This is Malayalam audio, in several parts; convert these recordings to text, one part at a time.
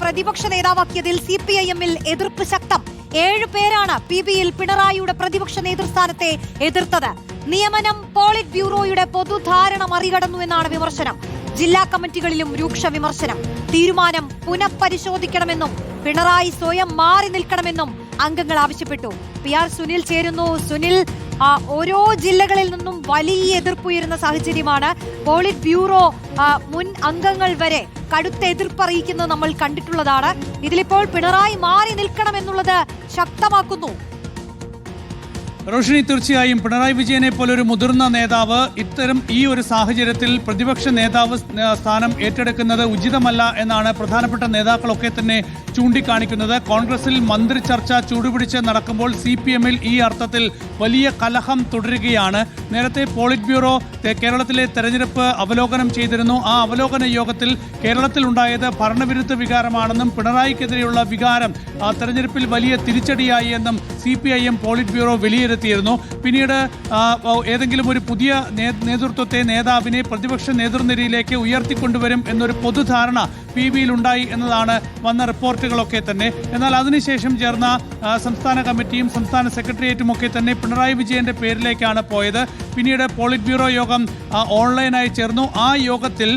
പ്രതിപക്ഷ നേതാവാക്കിയതിൽ CPIM-ൽ എതിർപ്പ് ശക്തം. 7 പേരാണ് PBയിൽ പിണറായിയുടെ പ്രതിപക്ഷ നേതൃസ്ഥാനത്തെ എതിർത്തത്. നിയമനം പോളിറ്റ് ബ്യൂറോയുടെ പൊതുധാരണ മറികടന്നുവെന്നാണ് വിമർശനം. ജില്ലാ കമ്മിറ്റികളിലും രൂക്ഷ വിമർശനം. തീരുമാനം പുനഃപരിശോധിക്കണമെന്നും പിണറായി സ്വയം മാറി നിൽക്കണമെന്നും അംഗങ്ങൾ ആവശ്യപ്പെട്ടു. PR സുനിൽ ചേരുന്നു. സുനിൽ, ഓരോ ജില്ലകളിൽ നിന്നും വലിയ എതിർപ്പുയരുന്ന സാഹചര്യമാണ്. പോളിറ്റ് ബ്യൂറോ മുൻ അംഗങ്ങൾ വരെ കടുത്ത എതിർപ്പറിയിക്കുന്നത് നമ്മൾ കണ്ടിട്ടുള്ളതാണ്. ഇതിലിപ്പോൾ പിണറായി മാറി നിൽക്കണമെന്നുള്ളത് ശക്തമാക്കുന്നു. റോഷിനി, തീർച്ചയായും പിണറായി വിജയനെ പോലൊരു മുതിർന്ന നേതാവ് ഇത്തരം ഈ ഒരു സാഹചര്യത്തിൽ പ്രതിപക്ഷ നേതാവ് സ്ഥാനം ഏറ്റെടുക്കുന്നത് ഉചിതമല്ല എന്നാണ് പ്രധാനപ്പെട്ട നേതാക്കളൊക്കെ തന്നെ ചൂണ്ടിക്കാണിക്കുന്നത്. കോൺഗ്രസിൽ മന്ത്രി ചർച്ച ചൂടുപിടിച്ച് നടക്കുമ്പോൾ CPM-ൽ ഈ അർത്ഥത്തിൽ വലിയ കലഹം തുടരുകയാണ്. നേരത്തെ പോളിറ്റ് ബ്യൂറോ കേരളത്തിലെ തെരഞ്ഞെടുപ്പ് അവലോകനം ചെയ്തിരുന്നു. ആ അവലോകന യോഗത്തിൽ കേരളത്തിൽ ഉണ്ടായത് ഭരണവിരുദ്ധ വികാരമാണെന്നും പിണറായിക്കെതിരെയുള്ള വികാരം തെരഞ്ഞെടുപ്പിൽ വലിയ തിരിച്ചടിയായി എന്നും CPIM പോളിറ്റ് ബ്യൂറോ വിലയിരുത്തിയിരുന്നു. പിന്നീട് ഏതെങ്കിലും ഒരു പുതിയ നേതാവിനെ പ്രതിപക്ഷ നേതൃനിരയിലേക്ക് ഉയർത്തിക്കൊണ്ടുവരും എന്നൊരു പൊതുധാരണ PBയിൽ ഉണ്ടായി എന്നതാണ് വന്ന റിപ്പോർട്ടുകളൊക്കെ തന്നെ. എന്നാൽ അതിനുശേഷം ചേർന്ന സംസ്ഥാന കമ്മിറ്റിയും സംസ്ഥാന സെക്രട്ടേറിയറ്റും ഒക്കെ തന്നെ പിണറായി വിജയന്റെ പേരിലേക്കാണ് പോയത്. പിന്നീട് പോളിറ്റ് ബ്യൂറോ യോഗം ഓൺലൈനായി ചേർന്നു. ആ യോഗത്തിൽ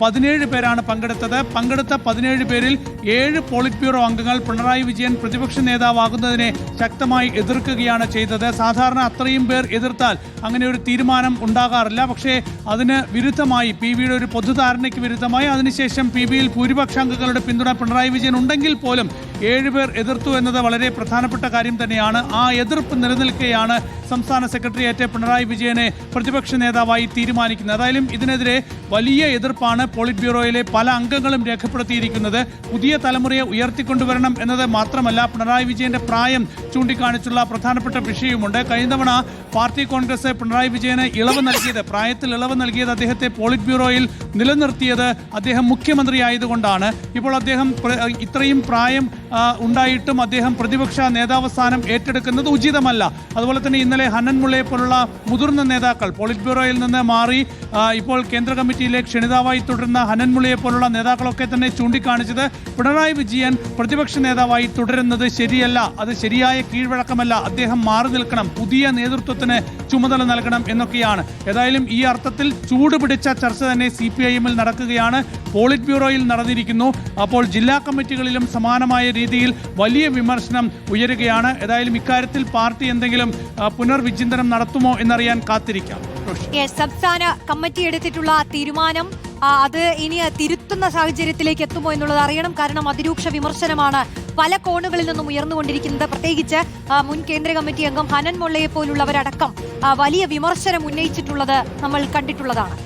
17 പേരാണ് പങ്കെടുത്തത്. പങ്കെടുത്ത 17 പേരിൽ 7 പോളിറ്റ് ബ്യൂറോ അംഗങ്ങൾ പിണറായി വിജയൻ പ്രതിപക്ഷ നേതാവാകുന്നതിനെ ശക്തമായി എതിർക്കുകയാണ് ചെയ്തത്. സാധാരണ അത്രയും പേർ എതിർത്താൽ അങ്ങനെ ഒരു തീരുമാനം ഉണ്ടാകാറില്ല. പക്ഷേ അതിന് വിരുദ്ധമായി PBയുടെ ഒരു പൊതുധാരണയ്ക്ക് വിരുദ്ധമായി അതിനുശേഷം PBയിൽ ഭൂരിപക്ഷ അംഗങ്ങളുടെ പിന്തുണ പിണറായി വിജയൻ ഉണ്ടെങ്കിൽ പോലും 7 പേർ എതിർത്തു എന്നത് വളരെ പ്രധാനപ്പെട്ട കാര്യം തന്നെയാണ്. ആ എതിർപ്പ് നിലനിൽക്കെയാണ് സംസ്ഥാന സെക്രട്ടേറിയറ്റ് പിണറായി വിജയനെ പ്രതിപക്ഷ നേതാവായി തീരുമാനിക്കുന്നത്. ഏതായാലും ഇതിനെതിരെ വലിയ എതിർപ്പാണ് പോളിറ്റ് ബ്യൂറോയിലെ പല അംഗങ്ങളും രേഖപ്പെടുത്തിയിരിക്കുന്നത്. പുതിയ തലമുറയെ ഉയർത്തിക്കൊണ്ടുവരണം എന്നത് മാത്രമല്ല, പിണറായി വിജയന്റെ പ്രായം ചൂണ്ടിക്കാണിച്ചുള്ള പ്രധാനപ്പെട്ട വിഷയവുമുണ്ട്. കഴിഞ്ഞ തവണ പാർട്ടി കോൺഗ്രസ് പിണറായി വിജയന് പ്രായത്തിൽ ഇളവ് നൽകിയത് അദ്ദേഹത്തെ പോളിറ്റ് ബ്യൂറോയിൽ നിലനിർത്തിയത് അദ്ദേഹം മുഖ്യമന്ത്രി ആയതുകൊണ്ടാണ്. ഇപ്പോൾ അദ്ദേഹം ഇത്രയും പ്രായം ഉണ്ടായിട്ടും അദ്ദേഹം പ്രതിപക്ഷ നേതാവ് സ്ഥാനം ഏറ്റെടുക്കുന്നത് ഉചിതമല്ല. അതുപോലെ തന്നെ ഇന്നലെ ഹനൻ മുള്ളയെ പോലുള്ള മുതിർന്ന നേതാക്കൾ പോളിറ്റ് ബ്യൂറോയിൽ നിന്ന് മാറി ഇപ്പോൾ കേന്ദ്ര കമ്മിറ്റിയിലെ ക്ഷണിതാവായി തുടരുന്ന ഹനൻ മുള്ളയെ പോലുള്ള നേതാക്കളൊക്കെ തന്നെ ചൂണ്ടിക്കാണിച്ചത് പിണറായി വിജയൻ പ്രതിപക്ഷ നേതാവായി തുടരുന്നത് ശരിയല്ല, അത് ശരിയായ കീഴ്വഴക്കമല്ല, അദ്ദേഹം മാറി നിൽക്കണം, പുതിയ നേതൃത്വത്തിന് ചുമതല നൽകണം എന്നൊക്കെയാണ്. ഏതായാലും ഈ അർത്ഥത്തിൽ ചൂടുപിടിച്ച ചർച്ച തന്നെ CPIM-ൽ നടക്കുകയാണ്. പോളിറ്റ് ബ്യൂറോയിൽ നടന്നിരിക്കുന്നു. അപ്പോൾ ജില്ലാ കമ്മിറ്റികളിലും സമാനമായ രീതിയിൽ വലിയ വിമർശനം ഉയരുകയാണ്. ഏതായാലും ഇക്കാര്യത്തിൽ പാർട്ടി എന്തെങ്കിലും പുനർവിചിന്തനം നടത്തുമോ എന്നറിയാൻ കാത്തിരിക്കാം. സംസ്ഥാന കമ്മിറ്റി എടുത്തിട്ടുള്ള തീരുമാനം അത് ഇനി തിരുത്തുന്ന സാഹചര്യത്തിലേക്ക് എത്തുമോ എന്നുള്ളത് അറിയണം. കാരണം അതിരൂക്ഷ വിമർശനമാണ് പല കോണുകളിൽ നിന്നും ഉയർന്നുകൊണ്ടിരിക്കുന്നത്. പ്രത്യേകിച്ച് മുൻ കേന്ദ്ര കമ്മിറ്റി അംഗം ഹനൻ മുള്ളയെ പോലുള്ളവരടക്കം വലിയ വിമർശനം ഉന്നയിച്ചിട്ടുള്ളത് നമ്മൾ കണ്ടിട്ടുള്ളതാണ്.